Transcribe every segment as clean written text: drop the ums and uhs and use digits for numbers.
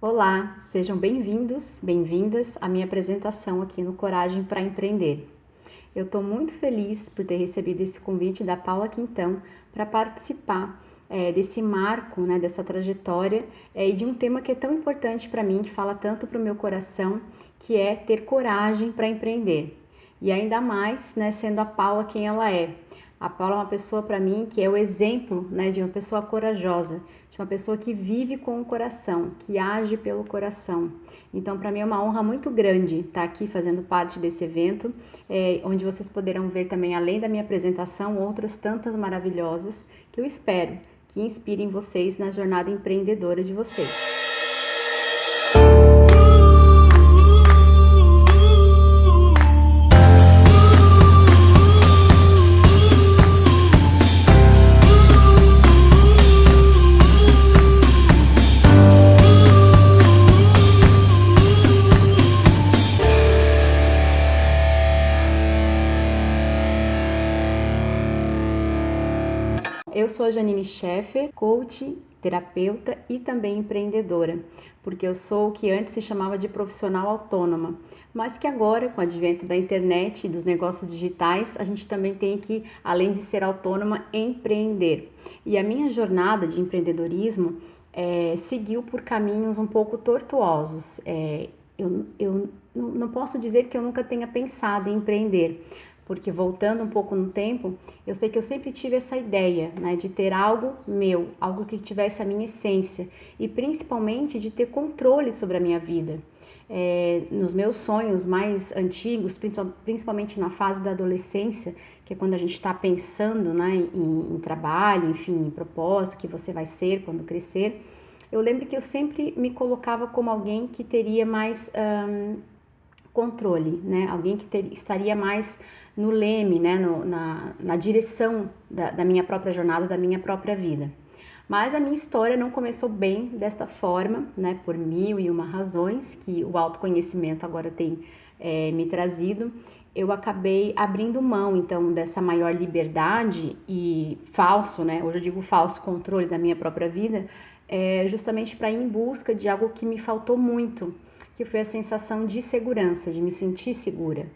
Olá, sejam bem-vindos, bem-vindas à minha apresentação aqui no Coragem para Empreender. Eu estou muito feliz por ter recebido esse convite da Paula Quintão para participar desse marco, né, dessa trajetória e de um tema que é tão importante para mim, que fala tanto para o meu coração, que é ter coragem para empreender. E ainda mais, né, sendo a Paula quem ela é. A Paula é uma pessoa para mim que é o exemplo, né, de uma pessoa corajosa, de uma pessoa que vive com o coração, que age pelo coração. Então, para mim é uma honra muito grande estar aqui fazendo parte desse evento, onde vocês poderão ver também, além da minha apresentação, outras tantas maravilhosas que eu espero que inspirem vocês na jornada empreendedora de vocês. Eu sou a Janine Scheffer, coach, terapeuta e também empreendedora, porque eu sou o que antes se chamava de profissional autônoma, mas que agora, com o advento da internet e dos negócios digitais, a gente também tem que, além de ser autônoma, empreender. E a minha jornada de empreendedorismo seguiu por caminhos um pouco tortuosos. Eu não posso dizer que eu nunca tenha pensado em empreender, porque voltando um pouco no tempo, eu sei que eu sempre tive essa ideia, né, de ter algo meu, algo que tivesse a minha essência e principalmente de ter controle sobre a minha vida. Nos meus sonhos mais antigos, principalmente na fase da adolescência, que é quando a gente está pensando, né, em trabalho, enfim, em propósito, que você vai ser quando crescer, eu lembro que eu sempre me colocava como alguém que teria mais controle, né? Alguém que estaria mais no leme, né? Na direção da minha própria jornada, da minha própria vida. Mas a minha história não começou bem desta forma, né? Por mil e uma razões que o autoconhecimento agora tem me trazido. Eu acabei abrindo mão, então, dessa maior liberdade e falso, né? Hoje eu digo falso controle da minha própria vida, justamente para ir em busca de algo que me faltou muito, que foi a sensação de segurança, de me sentir segura.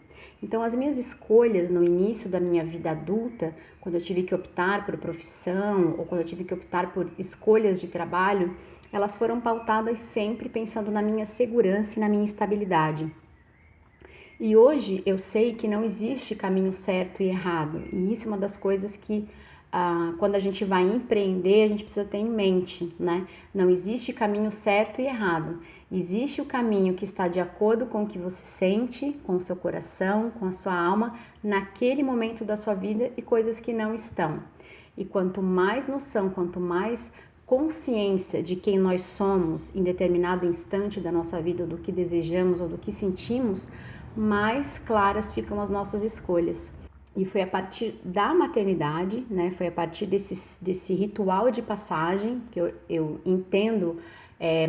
Então, as minhas escolhas no início da minha vida adulta, quando eu tive que optar por profissão ou quando eu tive que optar por escolhas de trabalho, elas foram pautadas sempre pensando na minha segurança e na minha estabilidade. E hoje eu sei que não existe caminho certo e errado, e isso é uma das coisas que quando a gente vai empreender, a gente precisa ter em mente, né? Não existe caminho certo e errado. Existe o caminho que está de acordo com o que você sente, com o seu coração, com a sua alma, naquele momento da sua vida e coisas que não estão. E quanto mais noção, quanto mais consciência de quem nós somos em determinado instante da nossa vida, ou do que desejamos ou do que sentimos, mais claras ficam as nossas escolhas. E foi a partir da maternidade, né? Foi a partir desse ritual de passagem, que eu entendo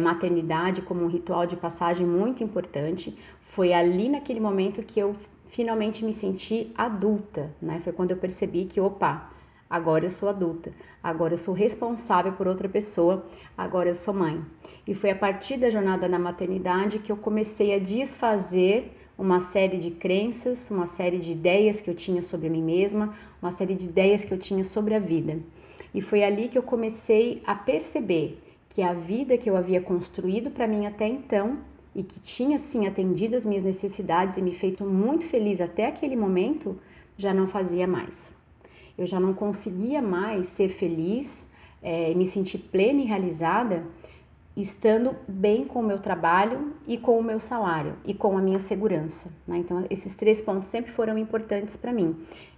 maternidade como um ritual de passagem muito importante. Foi ali naquele momento que eu finalmente me senti adulta, né? Foi quando eu percebi que, opa, agora eu sou adulta, agora eu sou responsável por outra pessoa, agora eu sou mãe. E foi a partir da jornada na maternidade que eu comecei a desfazer uma série de crenças, uma série de ideias que eu tinha sobre mim mesma, uma série de ideias que eu tinha sobre a vida. E foi ali que eu comecei a perceber que a vida que eu havia construído para mim até então e que tinha sim atendido as minhas necessidades e me feito muito feliz até aquele momento, já não fazia mais. Eu já não conseguia mais ser feliz, me sentir plena e realizada estando bem com o meu trabalho e com o meu salário e com a minha segurança, né? Então, esses 3 pontos sempre foram importantes para mim.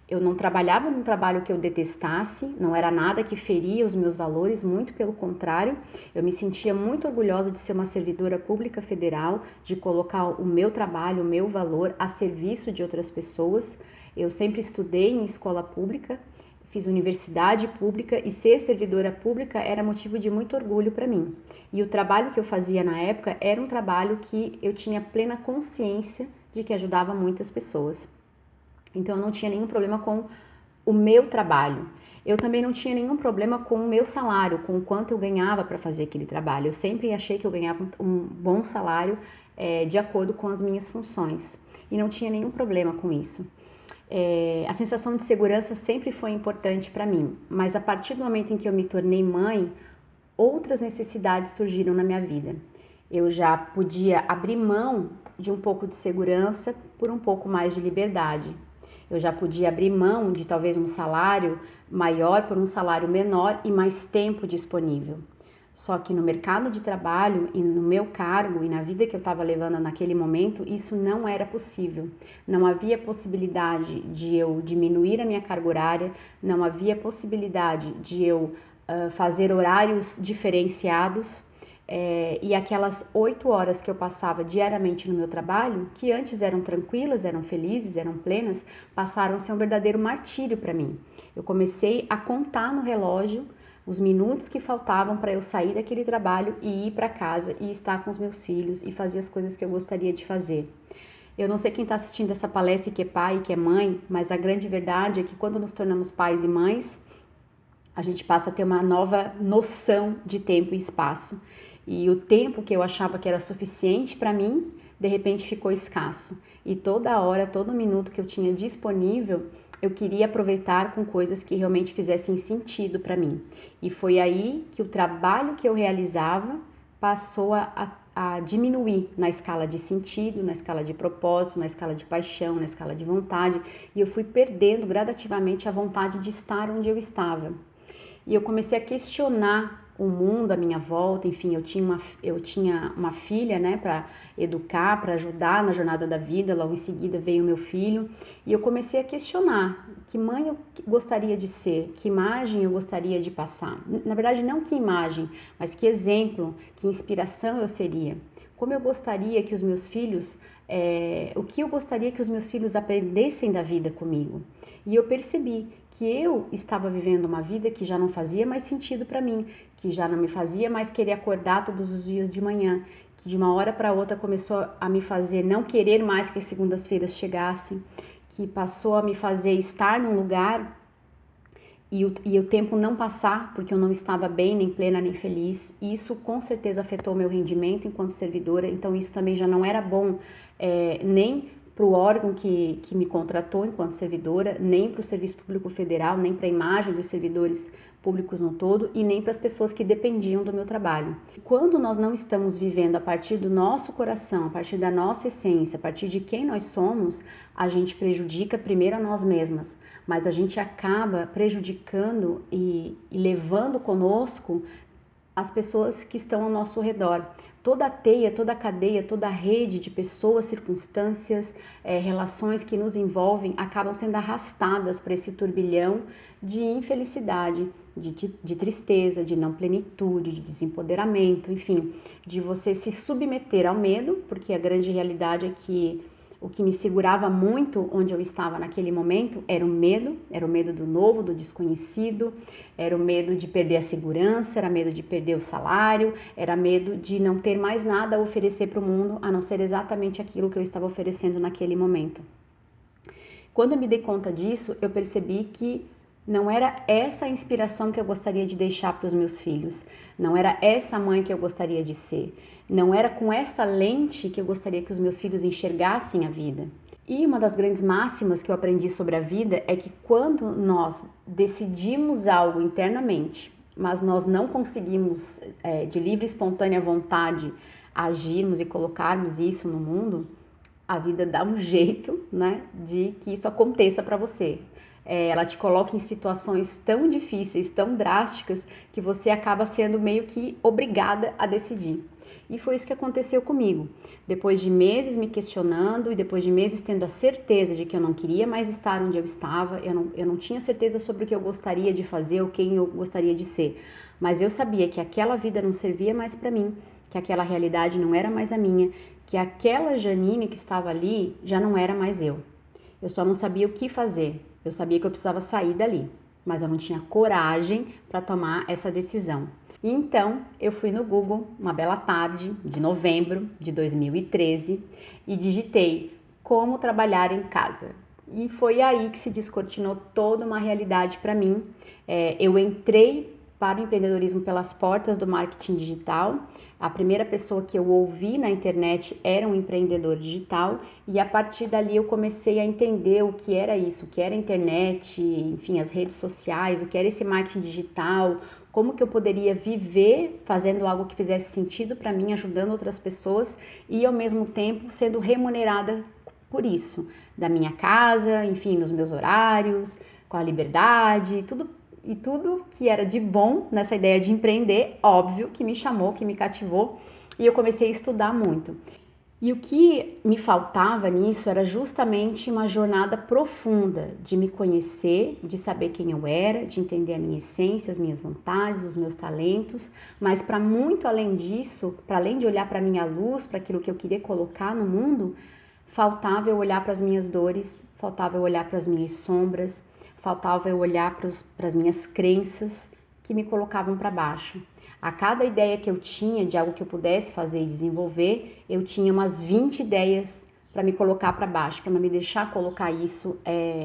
Eu não trabalhava num trabalho que eu detestasse, não era nada que feria os meus valores, muito pelo contrário, eu me sentia muito orgulhosa de ser uma servidora pública federal, de colocar o meu trabalho, o meu valor a serviço de outras pessoas. Eu sempre estudei em escola pública, fiz universidade pública e ser servidora pública era motivo de muito orgulho para mim. E o trabalho que eu fazia na época era um trabalho que eu tinha plena consciência de que ajudava muitas pessoas. Então eu não tinha nenhum problema com o meu trabalho. Eu também não tinha nenhum problema com o meu salário, com o quanto eu ganhava para fazer aquele trabalho. Eu sempre achei que eu ganhava um bom salário de acordo com as minhas funções e não tinha nenhum problema com isso. A sensação de segurança sempre foi importante para mim, mas a partir do momento em que eu me tornei mãe, outras necessidades surgiram na minha vida. Eu já podia abrir mão de um pouco de segurança por um pouco mais de liberdade. Eu já podia abrir mão de talvez um salário maior por um salário menor e mais tempo disponível. Só que no mercado de trabalho e no meu cargo e na vida que eu estava levando naquele momento, isso não era possível. Não havia possibilidade de eu diminuir a minha carga horária, não havia possibilidade de eu fazer horários diferenciados. E aquelas 8 horas que eu passava diariamente no meu trabalho, que antes eram tranquilas, eram felizes, eram plenas, passaram a ser um verdadeiro martírio para mim. Eu comecei a contar no relógio os minutos que faltavam para eu sair daquele trabalho e ir para casa e estar com os meus filhos e fazer as coisas que eu gostaria de fazer. Eu não sei quem está assistindo essa palestra e que é pai e que é mãe, mas a grande verdade é que quando nos tornamos pais e mães, a gente passa a ter uma nova noção de tempo e espaço. E o tempo que eu achava que era suficiente para mim, de repente ficou escasso. E toda hora, todo minuto que eu tinha disponível, eu queria aproveitar com coisas que realmente fizessem sentido para mim. E foi aí que o trabalho que eu realizava passou a diminuir na escala de sentido, na escala de propósito, na escala de paixão, na escala de vontade. E eu fui perdendo gradativamente a vontade de estar onde eu estava. E eu comecei a questionar o mundo à minha volta. Enfim, eu tinha uma filha, né, para educar, para ajudar na jornada da vida. Logo em seguida veio meu filho e eu comecei a questionar que mãe eu gostaria de ser, que imagem eu gostaria de passar. Na verdade, não que imagem, mas que exemplo, que inspiração eu seria. Como eu gostaria que os meus filhos, o que eu gostaria que os meus filhos aprendessem da vida comigo. E eu percebi que eu estava vivendo uma vida que já não fazia mais sentido para mim, que já não me fazia mais querer acordar todos os dias de manhã, que de uma hora para outra começou a me fazer não querer mais que as segundas-feiras chegassem, que passou a me fazer estar num lugar e o tempo não passar, porque eu não estava bem, nem plena, nem feliz. E isso com certeza afetou meu rendimento enquanto servidora, então isso também já não era bom, nem para o órgão que me contratou enquanto servidora, nem para o Serviço Público Federal, nem para a imagem dos servidores públicos no todo e nem para as pessoas que dependiam do meu trabalho. Quando nós não estamos vivendo a partir do nosso coração, a partir da nossa essência, a partir de quem nós somos, a gente prejudica primeiro a nós mesmas, mas a gente acaba prejudicando e levando conosco as pessoas que estão ao nosso redor. Toda a teia, toda a cadeia, toda a rede de pessoas, circunstâncias, relações que nos envolvem acabam sendo arrastadas para esse turbilhão de infelicidade, de tristeza, de não plenitude, de desempoderamento, enfim, de você se submeter ao medo, porque a grande realidade é que o que me segurava muito onde eu estava naquele momento era o medo do novo, do desconhecido, era o medo de perder a segurança, era medo de perder o salário, era medo de não ter mais nada a oferecer para o mundo, a não ser exatamente aquilo que eu estava oferecendo naquele momento. Quando eu me dei conta disso, eu percebi que não era essa a inspiração que eu gostaria de deixar para os meus filhos, não era essa mãe que eu gostaria de ser. Não era com essa lente que eu gostaria que os meus filhos enxergassem a vida. E uma das grandes máximas que eu aprendi sobre a vida é que quando nós decidimos algo internamente, mas nós não conseguimos, de livre e espontânea vontade, agirmos e colocarmos isso no mundo, a vida dá um jeito, né, de que isso aconteça para você. Ela te coloca em situações tão difíceis, tão drásticas, que você acaba sendo meio que obrigada a decidir. E foi isso que aconteceu comigo. Depois de meses me questionando e depois de meses tendo a certeza de que eu não queria mais estar onde eu estava, eu não tinha certeza sobre o que eu gostaria de fazer ou quem eu gostaria de ser. Mas eu sabia que aquela vida não servia mais para mim, que aquela realidade não era mais a minha, que aquela Janine que estava ali já não era mais eu. Eu só não sabia o que fazer. Eu sabia que eu precisava sair dali, mas eu não tinha coragem para tomar essa decisão. E então eu fui no Google, uma bela tarde de novembro de 2013, e digitei como trabalhar em casa. E foi aí que se descortinou toda uma realidade para mim. Eu entrei para o empreendedorismo pelas portas do marketing digital. A primeira pessoa que eu ouvi na internet era um empreendedor digital e a partir dali eu comecei a entender o que era isso, o que era a internet, enfim, as redes sociais, o que era esse marketing digital, como que eu poderia viver fazendo algo que fizesse sentido para mim, ajudando outras pessoas e ao mesmo tempo sendo remunerada por isso, da minha casa, enfim, nos meus horários, com a liberdade, tudo que era de bom nessa ideia de empreender, óbvio que me chamou, que me cativou, e eu comecei a estudar muito. E o que me faltava nisso era justamente uma jornada profunda de me conhecer, de saber quem eu era, de entender a minha essência, as minhas vontades, os meus talentos, mas para muito além disso, para além de olhar para a minha luz, para aquilo que eu queria colocar no mundo, faltava eu olhar para as minhas dores, faltava eu olhar para as minhas sombras, faltava eu olhar para as minhas crenças que me colocavam para baixo. A cada ideia que eu tinha de algo que eu pudesse fazer e desenvolver, eu tinha umas 20 ideias para me colocar para baixo, para não me deixar colocar isso,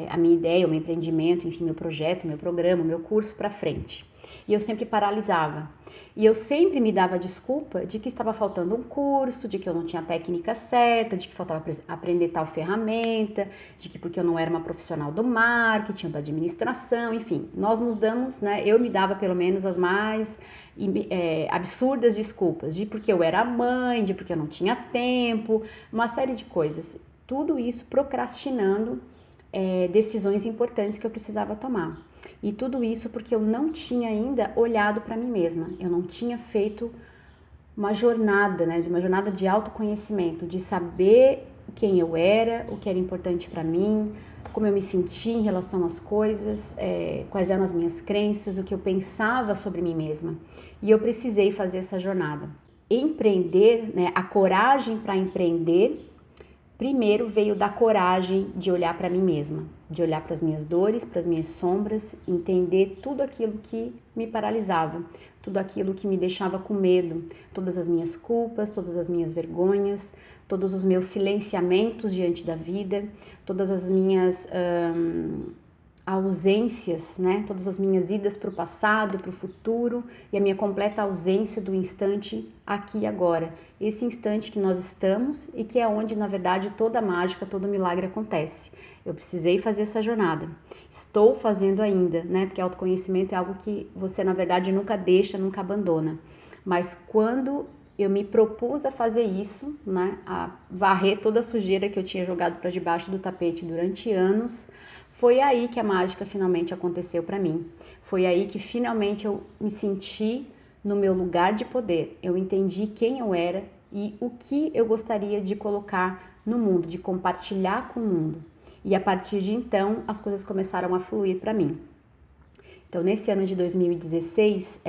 a minha ideia, o meu empreendimento, enfim, meu projeto, meu programa, meu curso para frente. E eu sempre paralisava. E eu sempre me dava desculpa de que estava faltando um curso, de que eu não tinha a técnica certa, de que faltava aprender tal ferramenta, de que porque eu não era uma profissional do marketing, da administração, enfim. Nós nos damos, né? Eu me dava pelo menos as mais absurdas desculpas, de porque eu era mãe, de porque eu não tinha tempo, uma série de coisas. Tudo isso procrastinando decisões importantes que eu precisava tomar. E tudo isso porque eu não tinha ainda olhado para mim mesma, eu não tinha feito uma jornada, né, uma jornada de autoconhecimento, de saber quem eu era, o que era importante para mim, como eu me sentia em relação às coisas, quais eram as minhas crenças, o que eu pensava sobre mim mesma. E eu precisei fazer essa jornada. Empreender, né, a coragem para empreender, primeiro veio da coragem de olhar para mim mesma, de olhar para as minhas dores, para as minhas sombras, entender tudo aquilo que me paralisava, tudo aquilo que me deixava com medo, todas as minhas culpas, todas as minhas vergonhas, todos os meus silenciamentos diante da vida, todas as minhas ausências, né? Todas as minhas idas para o passado, para o futuro e a minha completa ausência do instante aqui e agora. Esse instante que nós estamos e que é onde, na verdade, toda a mágica, todo milagre acontece. Eu precisei fazer essa jornada. Estou fazendo ainda, né? Porque autoconhecimento é algo que você, na verdade, nunca deixa, nunca abandona. Mas quando eu me propus a fazer isso, né? A varrer toda a sujeira que eu tinha jogado para debaixo do tapete durante anos, foi aí que a mágica finalmente aconteceu para mim. Foi aí que finalmente eu me senti no meu lugar de poder. Eu entendi quem eu era e o que eu gostaria de colocar no mundo, de compartilhar com o mundo. E a partir de então, as coisas começaram a fluir para mim. Então, nesse ano de 2016,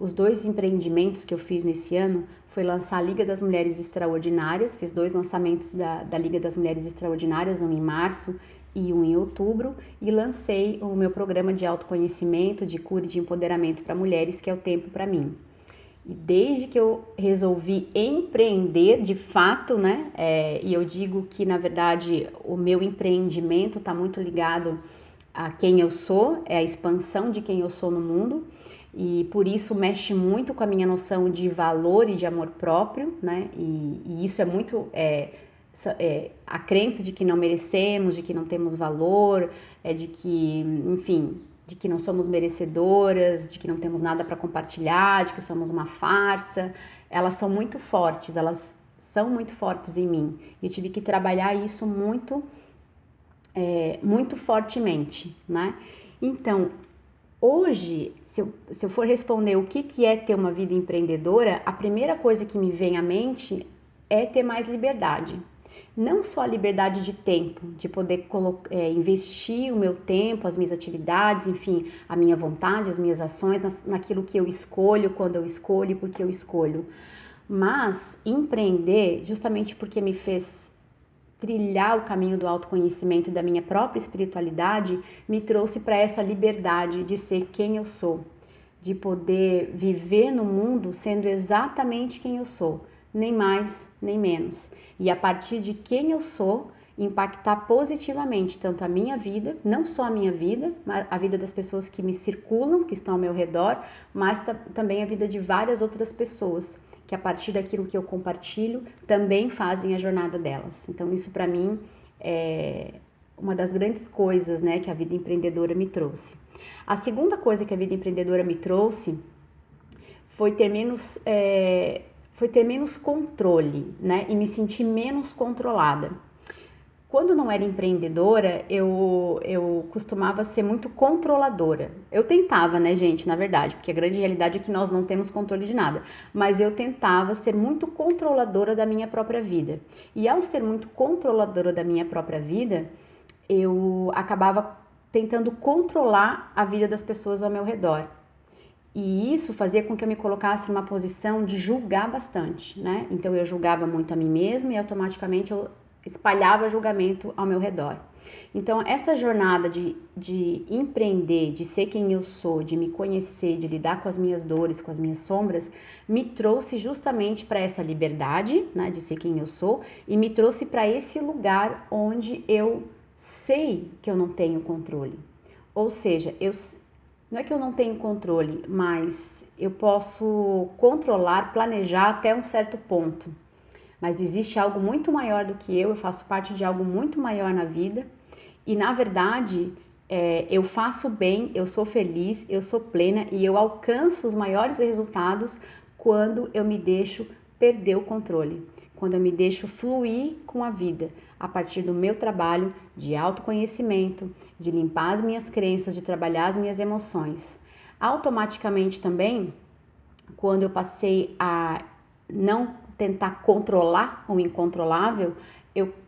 os 2 empreendimentos que eu fiz nesse ano foi lançar a Liga das Mulheres Extraordinárias. Fiz 2 lançamentos da Liga das Mulheres Extraordinárias, um em março e um em outubro, e lancei o meu programa de autoconhecimento, de cura e de empoderamento para mulheres, que é o Tempo para Mim. E desde que eu resolvi empreender de fato, né, e eu digo que na verdade o meu empreendimento está muito ligado a quem eu sou, é a expansão de quem eu sou no mundo, e por isso mexe muito com a minha noção de valor e de amor próprio, né, e isso é muito... a crença de que não merecemos, de que não temos valor, de que, enfim, de que não somos merecedoras, de que não temos nada para compartilhar, de que somos uma farsa, elas são muito fortes, elas são muito fortes em mim. Eu tive que trabalhar isso muito, muito fortemente, né? Então, hoje, se eu for responder o que é ter uma vida empreendedora, a primeira coisa que me vem à mente é ter mais liberdade. Não só a liberdade de tempo, de poder investir o meu tempo, as minhas atividades, enfim, a minha vontade, as minhas ações, naquilo que eu escolho, quando eu escolho, porque eu escolho. Mas empreender, justamente porque me fez trilhar o caminho do autoconhecimento e da minha própria espiritualidade, me trouxe para essa liberdade de ser quem eu sou, de poder viver no mundo sendo exatamente quem eu sou, nem mais, nem menos. E a partir de quem eu sou, impactar positivamente tanto a minha vida, não só a minha vida, mas a vida das pessoas que me circulam, que estão ao meu redor, mas também a vida de várias outras pessoas, que a partir daquilo que eu compartilho, também fazem a jornada delas. Então isso para mim é uma das grandes coisas, né, que a vida empreendedora me trouxe. A segunda coisa que a vida empreendedora me trouxe foi ter menos controle, né, e me sentir menos controlada. Quando não era empreendedora, eu costumava ser muito controladora. Eu tentava, né, gente, na verdade, porque a grande realidade é que nós não temos controle de nada. Mas eu tentava ser muito controladora da minha própria vida. E ao ser muito controladora da minha própria vida, eu acabava tentando controlar a vida das pessoas ao meu redor. E isso fazia com que eu me colocasse numa posição de julgar bastante, né? Então eu julgava muito a mim mesma e automaticamente eu espalhava julgamento ao meu redor. Então essa jornada de empreender, de ser quem eu sou, de me conhecer, de lidar com as minhas dores, com as minhas sombras, me trouxe justamente para essa liberdade, né, de ser quem eu sou, e me trouxe para esse lugar onde eu sei que eu não tenho controle. Ou seja, não é que eu não tenho controle, mas eu posso controlar, planejar até um certo ponto. Mas existe algo muito maior do que eu faço parte de algo muito maior na vida. E na verdade, eu faço bem, eu sou feliz, eu sou plena e eu alcanço os maiores resultados quando eu me deixo perder o controle. Quando eu me deixo fluir com a vida, a partir do meu trabalho de autoconhecimento, de limpar as minhas crenças, de trabalhar as minhas emoções. Automaticamente também, quando eu passei a não tentar controlar o incontrolável,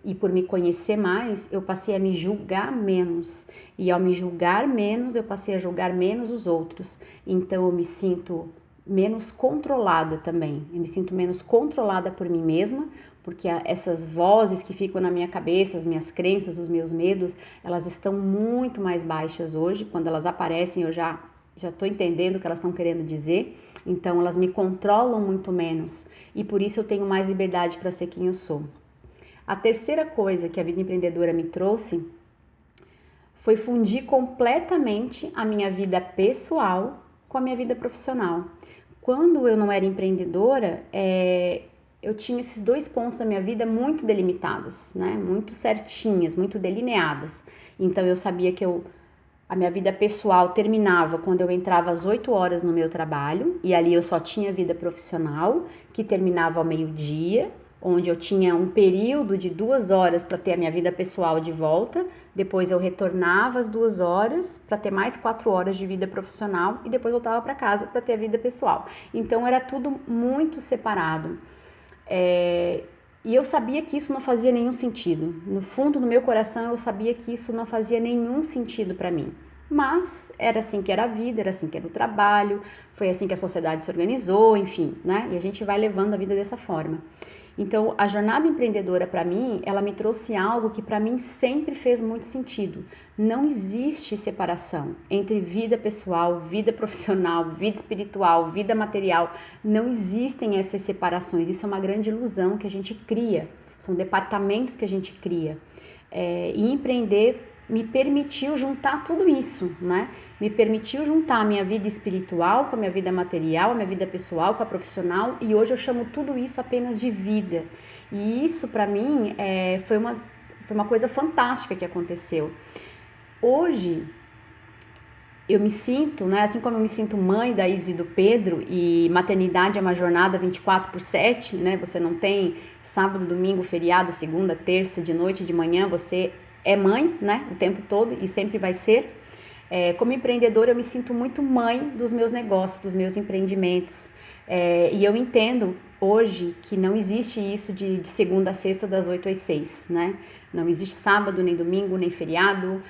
e por me conhecer mais, eu passei a me julgar menos. E ao me julgar menos, eu passei a julgar menos os outros. Então eu me sinto menos controlada também. Eu me sinto menos controlada por mim mesma, porque essas vozes que ficam na minha cabeça, as minhas crenças, os meus medos, elas estão muito mais baixas hoje. Quando elas aparecem, eu já estou entendendo o que elas estão querendo dizer. Então elas me controlam muito menos e por isso eu tenho mais liberdade para ser quem eu sou. A terceira coisa que a vida empreendedora me trouxe foi fundir completamente a minha vida pessoal com a minha vida profissional. Quando eu não era empreendedora, eu tinha esses dois pontos da minha vida muito delimitados, né? Muito certinhas, muito delineadas. Então eu sabia que a minha vida pessoal terminava quando eu entrava às 8 horas no meu trabalho, e ali eu só tinha vida profissional, que terminava ao meio-dia, onde eu tinha um período de 2 horas para ter a minha vida pessoal de volta, depois eu retornava às 2 horas para ter mais 4 horas de vida profissional e depois voltava para casa para ter a vida pessoal. Então era tudo muito separado. E eu sabia que isso não fazia nenhum sentido. No fundo do meu coração eu sabia que isso não fazia nenhum sentido para mim. Mas era assim que era a vida, era assim que era o trabalho, foi assim que a sociedade se organizou, enfim, né? E a gente vai levando a vida dessa forma. Então, a jornada empreendedora para mim, ela me trouxe algo que para mim sempre fez muito sentido. Não existe separação entre vida pessoal, vida profissional, vida espiritual, vida material. Não existem essas separações. Isso é uma grande ilusão que a gente cria. São departamentos que a gente cria. E empreender me permitiu juntar tudo isso, né? Me permitiu juntar a minha vida espiritual com a minha vida material, a minha vida pessoal com a profissional, e hoje eu chamo tudo isso apenas de vida. E isso para mim foi uma coisa fantástica que aconteceu. Hoje eu me sinto, né, assim como eu me sinto mãe da Izzy e do Pedro, e maternidade é uma jornada 24/7, né? Você não tem sábado, domingo, feriado, segunda, terça, de noite, de manhã, você é mãe, né, o tempo todo e sempre vai ser. Como empreendedora, eu me sinto muito mãe dos meus negócios, dos meus empreendimentos. E eu entendo hoje que não existe isso de segunda a sexta, das 8 às 6, né? Não existe sábado, nem domingo, nem feriado.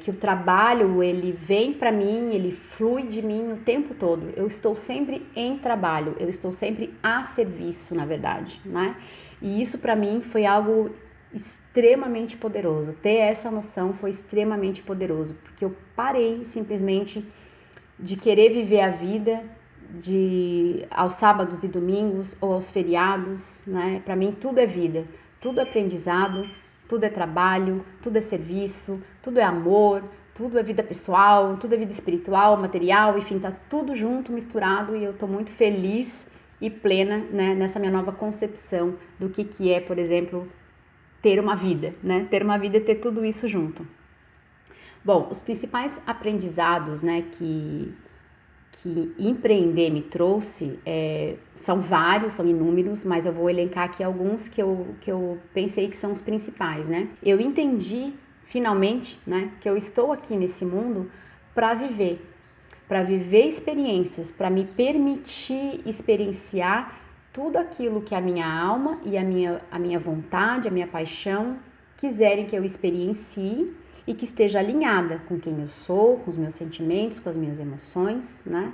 Que o trabalho, ele vem para mim, ele flui de mim o tempo todo. Eu estou sempre em trabalho, eu estou sempre a serviço, na verdade, né? E isso para mim foi algo extremamente poderoso. Ter essa noção foi extremamente poderoso, porque eu parei simplesmente de querer viver a vida aos sábados e domingos ou aos feriados, né? Para mim tudo é vida, tudo é aprendizado, tudo é trabalho, tudo é serviço, tudo é amor, tudo é vida pessoal, tudo é vida espiritual, material, enfim, tá tudo junto, misturado, e eu tô muito feliz e plena, né, nessa minha nova concepção do que é, por exemplo, ter uma vida, né? Ter uma vida e ter tudo isso junto. Bom, os principais aprendizados, né, que empreender me trouxe são vários, são inúmeros, mas eu vou elencar aqui alguns que eu pensei que são os principais, né? Eu entendi, finalmente, né, que eu estou aqui nesse mundo para viver experiências, para me permitir experienciar tudo aquilo que a minha alma e a minha vontade, a minha paixão quiserem que eu experiencie e que esteja alinhada com quem eu sou, com os meus sentimentos, com as minhas emoções, né?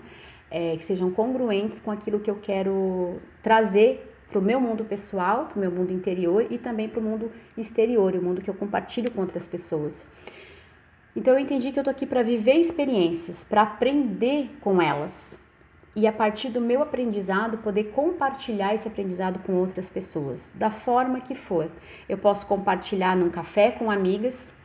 Que sejam congruentes com aquilo que eu quero trazer para o meu mundo pessoal, para o meu mundo interior e também para o mundo exterior, o mundo que eu compartilho com outras pessoas. Então eu entendi que eu tô aqui para viver experiências, para aprender com elas e a partir do meu aprendizado poder compartilhar esse aprendizado com outras pessoas, da forma que for. Eu posso compartilhar num café com amigas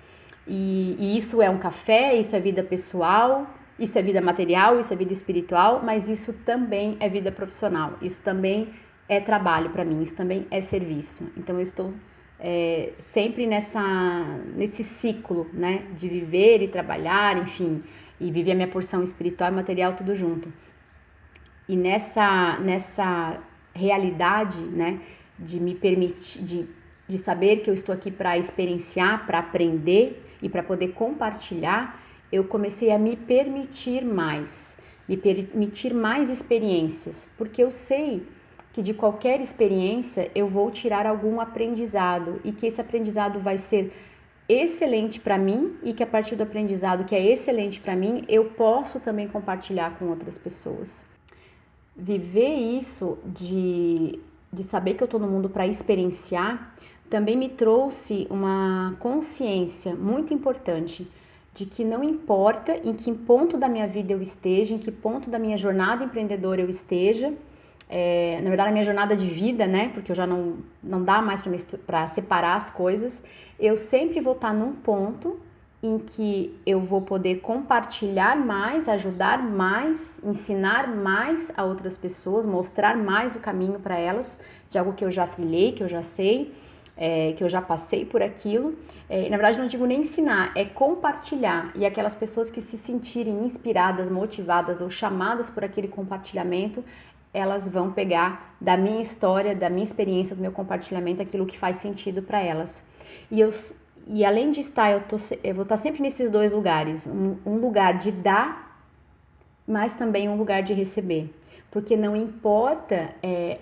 e isso é um café, isso é vida pessoal, isso é vida material, isso é vida espiritual, mas isso também é vida profissional, isso também é trabalho para mim, isso também é serviço. Então eu estou sempre nesse ciclo, né, de viver e trabalhar, enfim, e viver a minha porção espiritual e material tudo junto. E nessa realidade, né, de me permitir, de saber que eu estou aqui para experienciar, para aprender e para poder compartilhar, eu comecei a me permitir mais experiências, porque eu sei que de qualquer experiência eu vou tirar algum aprendizado e que esse aprendizado vai ser excelente para mim e que a partir do aprendizado que é excelente para mim, eu posso também compartilhar com outras pessoas. Viver isso de saber que eu estou no mundo para experienciar também me trouxe uma consciência muito importante de que não importa em que ponto da minha vida eu esteja, em que ponto da minha jornada empreendedora eu esteja, na verdade a minha jornada de vida, né, porque eu já não dá mais para separar as coisas, eu sempre vou estar num ponto em que eu vou poder compartilhar mais, ajudar mais, ensinar mais a outras pessoas, mostrar mais o caminho para elas, de algo que eu já trilhei, que eu já sei, que eu já passei por aquilo. Na verdade, não digo nem ensinar, é compartilhar. E aquelas pessoas que se sentirem inspiradas, motivadas ou chamadas por aquele compartilhamento, elas vão pegar da minha história, da minha experiência, do meu compartilhamento, aquilo que faz sentido para elas. E além de estar, eu vou estar sempre nesses dois lugares, um lugar de dar, mas também um lugar de receber. Porque não importa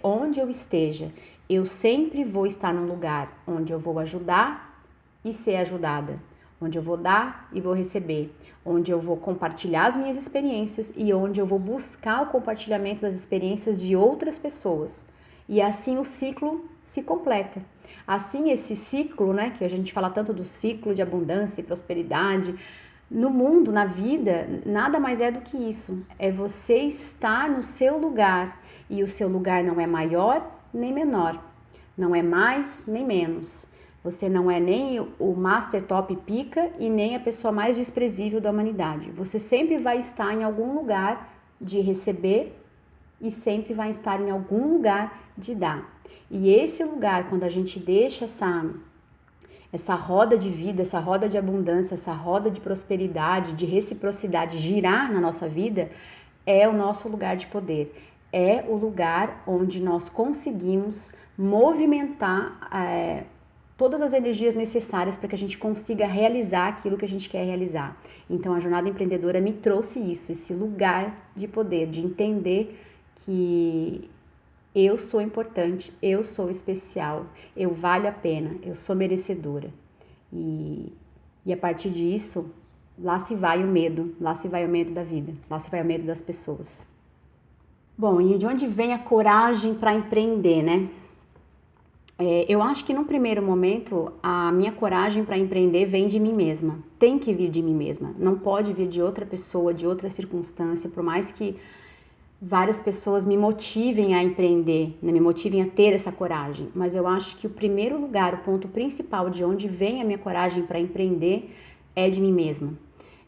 onde eu esteja, eu sempre vou estar num lugar onde eu vou ajudar e ser ajudada, onde eu vou dar e vou receber, onde eu vou compartilhar as minhas experiências e onde eu vou buscar o compartilhamento das experiências de outras pessoas. E assim o ciclo se completa. Assim esse ciclo, né, que a gente fala tanto do ciclo de abundância e prosperidade, no mundo, na vida, nada mais é do que isso. É você estar no seu lugar e o seu lugar não é maior nem menor, não é mais nem menos. Você não é nem o master top pica e nem a pessoa mais desprezível da humanidade. Você sempre vai estar em algum lugar de receber e sempre vai estar em algum lugar de dar. E esse lugar, quando a gente deixa essa roda de vida, essa roda de abundância, essa roda de prosperidade, de reciprocidade girar na nossa vida, é o nosso lugar de poder. É o lugar onde nós conseguimos movimentar todas as energias necessárias para que a gente consiga realizar aquilo que a gente quer realizar. Então, a jornada empreendedora me trouxe isso, esse lugar de poder, de entender que eu sou importante, eu sou especial, eu valho a pena, eu sou merecedora. E a partir disso, lá se vai o medo da vida, lá se vai o medo das pessoas. Bom, e de onde vem a coragem para empreender, né? Eu acho que num primeiro momento, a minha coragem para empreender vem de mim mesma. Tem que vir de mim mesma. Não pode vir de outra pessoa, de outra circunstância, por mais que várias pessoas me motivem a empreender, né? Me motivem a ter essa coragem. Mas eu acho que o primeiro lugar, o ponto principal de onde vem a minha coragem para empreender é de mim mesma.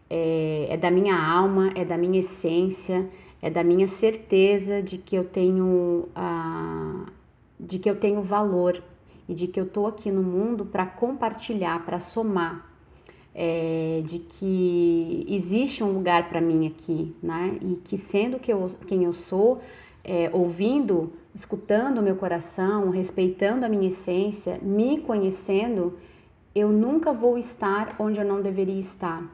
É da minha alma, é da minha essência, é da minha certeza de que eu tenho valor e de que eu tô aqui no mundo para compartilhar, para somar, de que existe um lugar para mim aqui, né? E que sendo quem eu sou, ouvindo, escutando o meu coração, respeitando a minha essência, me conhecendo, eu nunca vou estar onde eu não deveria estar.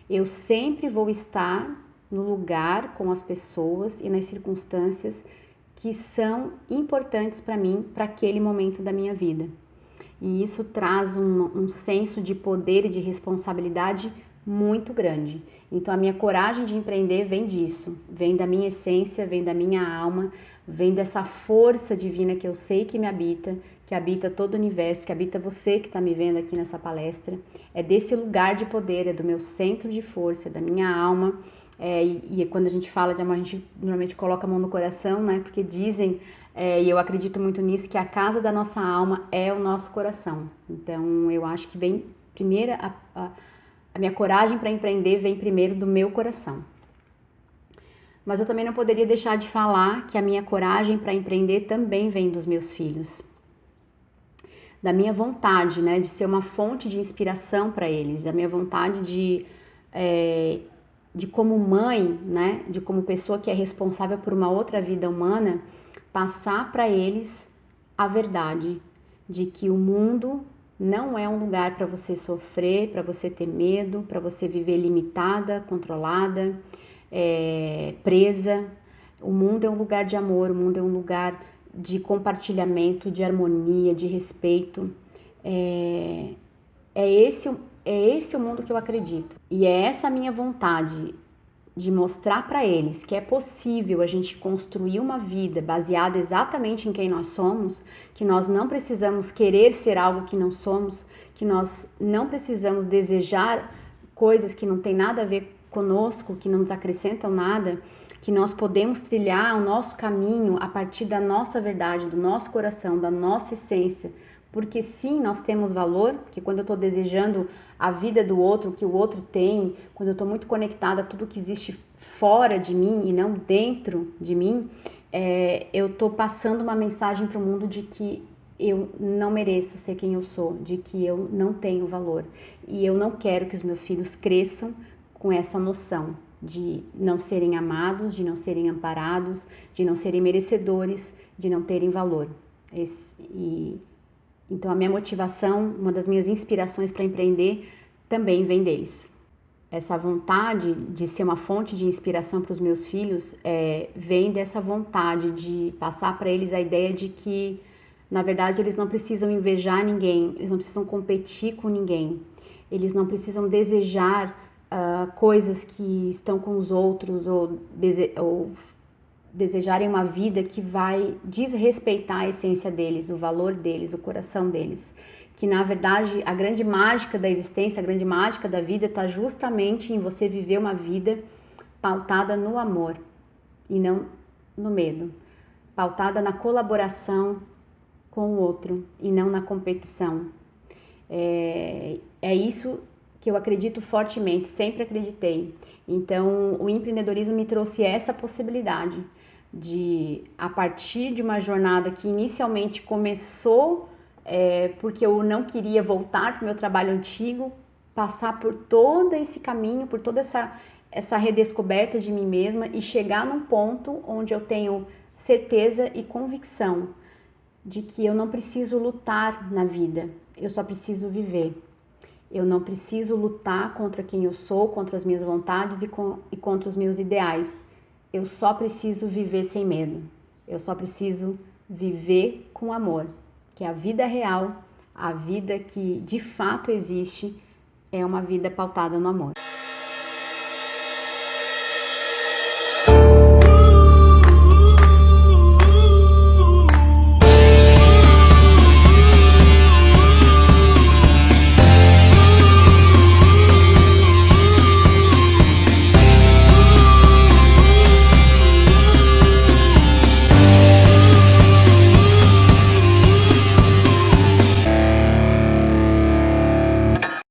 Eu sempre vou estar no lugar com as pessoas e nas circunstâncias que são importantes para mim, para aquele momento da minha vida. E isso traz um senso de poder e de responsabilidade muito grande. Então a minha coragem de empreender vem disso, vem da minha essência, vem da minha alma, vem dessa força divina que eu sei que me habita, que habita todo o universo, que habita você que está me vendo aqui nessa palestra. É desse lugar de poder, é do meu centro de força, é da minha alma. E quando a gente fala de amor, a gente normalmente coloca a mão no coração, né? Porque dizem, e eu acredito muito nisso, que a casa da nossa alma é o nosso coração. Então eu acho que vem primeiro, a minha coragem para empreender vem primeiro do meu coração. Mas eu também não poderia deixar de falar que a minha coragem para empreender também vem dos meus filhos. Da minha vontade, né, de ser uma fonte de inspiração para eles, da minha vontade de como mãe, né, de como pessoa que é responsável por uma outra vida humana, passar para eles a verdade de que o mundo não é um lugar para você sofrer, para você ter medo, para você viver limitada, controlada, presa. O mundo é um lugar de amor, o mundo é um lugar de compartilhamento, de harmonia, de respeito. É esse o mundo que eu acredito. E é essa a minha vontade de mostrar para eles que é possível a gente construir uma vida baseada exatamente em quem nós somos, que nós não precisamos querer ser algo que não somos, que nós não precisamos desejar coisas que não tem nada a ver conosco, que não nos acrescentam nada, que nós podemos trilhar o nosso caminho a partir da nossa verdade, do nosso coração, da nossa essência, porque sim, nós temos valor, porque quando eu estou desejando a vida do outro, o que o outro tem, quando eu estou muito conectada a tudo que existe fora de mim e não dentro de mim, eu estou passando uma mensagem para o mundo de que eu não mereço ser quem eu sou, de que eu não tenho valor. E eu não quero que os meus filhos cresçam com essa noção de não serem amados, de não serem amparados, de não serem merecedores, de não terem valor. Então a minha motivação, uma das minhas inspirações para empreender também vem deles. Essa vontade de ser uma fonte de inspiração para os meus filhos vem dessa vontade de passar para eles a ideia de que, na verdade, eles não precisam invejar ninguém, eles não precisam competir com ninguém, eles não precisam desejar coisas que estão com os outros ou desejarem uma vida que vai desrespeitar a essência deles, o valor deles, o coração deles. Que na verdade a grande mágica da existência, a grande mágica da vida está justamente em você viver uma vida pautada no amor e não no medo, pautada na colaboração com o outro e não na competição. É isso que eu acredito fortemente, sempre acreditei. Então, o empreendedorismo me trouxe essa possibilidade de, a partir de uma jornada que inicialmente começou porque eu não queria voltar para o meu trabalho antigo, passar por todo esse caminho, por toda essa redescoberta de mim mesma e chegar num ponto onde eu tenho certeza e convicção de que eu não preciso lutar na vida, eu só preciso viver. Eu não preciso lutar contra quem eu sou, contra as minhas vontades e contra os meus ideais. Eu só preciso viver sem medo. Eu só preciso viver com amor, que a vida real, a vida que de fato existe, é uma vida pautada no amor.